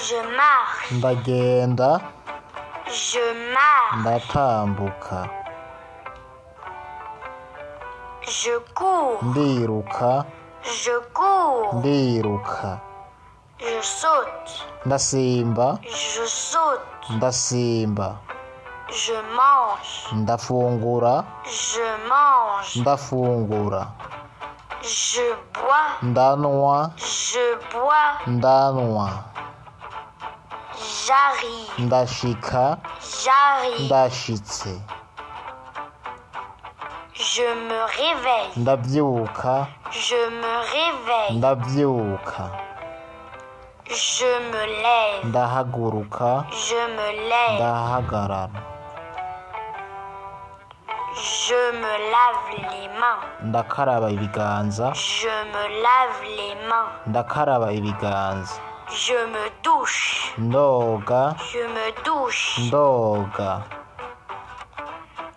Je marche. ndagenda, Je marche. ndatambuka, Je cours. ndiruka, Je cours. ndiruka, Je saute. ndasimba, Je saute. ndasimba, Je mange. ndafungura, Je mange. ndafungura, Je bois. ndanwa, Je bois. ndanwa, J'arrive. ndashika, J'arrive. ndashitse, Je me réveille. ndavyuka, Je me réveille. ndavyuka, Je me lève. ndahaguruka, Je me lève. ndahagarara, Je me lave les mains. ndakaraba ibiganza, Je me lave les mains. ndakaraba ibiganza, Je me douche. ndoga, Je me douche. ndoga,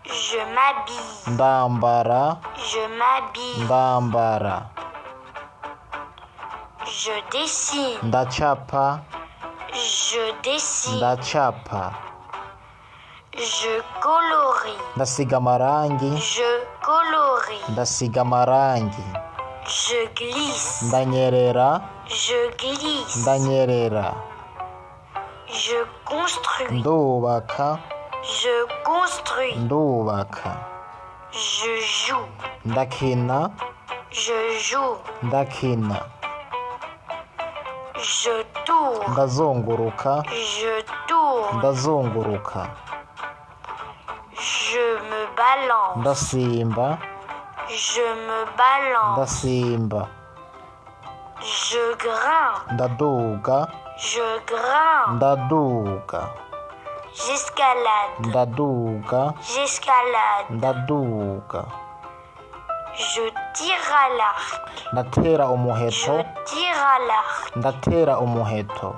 Je m'habille. ndambara, Je m'habille. ndambara, Je dessine. ndacapa, Je dessine. ndacapa, Je colorie. ndasiga amarangi, Je colorie. ndasiga amarangi, Je glisse. ndanyerera, Je glisse. ndanyerera, Je construis. ndubaka, Je construis. ndubaka, Je joue. ndakina, Je joue. ndakina, Je tourne. ndazunguruka, Je tourne. ndazunguruka, Je me balance. ndasimba, Je me balance. ndasimba, Je grimpe. ndaduga, Je grimpe. ndaduga, J'escalade. ndaduga, J'escalade. ndaduga, Je tire à l'arc. ndatera umuheto, Je tire à l'arc. ndatera umuheto,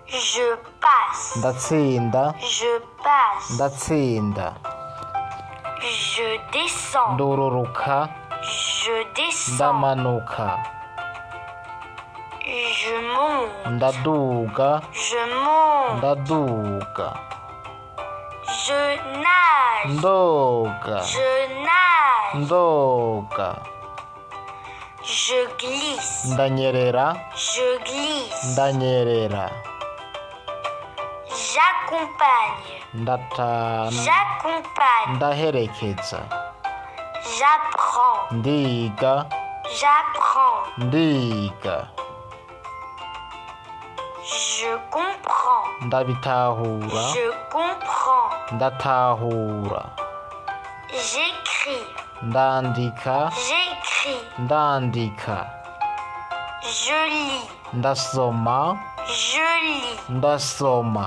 Je passe. ndatsinda, Je passe. ndatsinda, Je descends. ndururuka, Je descends. ndamanuka, Je monte. ndaduga, Je monte. ndaduga, Je nage. ndoga, Je nage. ndoga, Je glisse. ndanyerera, Je glisse. ndanyerera, J'accompagne. ndatana, J'accompagne. ndaherekeza, J'apprends. ndiga, J'apprends. ndiga, Je comprends. ndabitahura, Je comprends. ndatahura, J'écris. ndandika, J'écris. ndandika, Je lis. ndasoma, Je lis. ndasoma.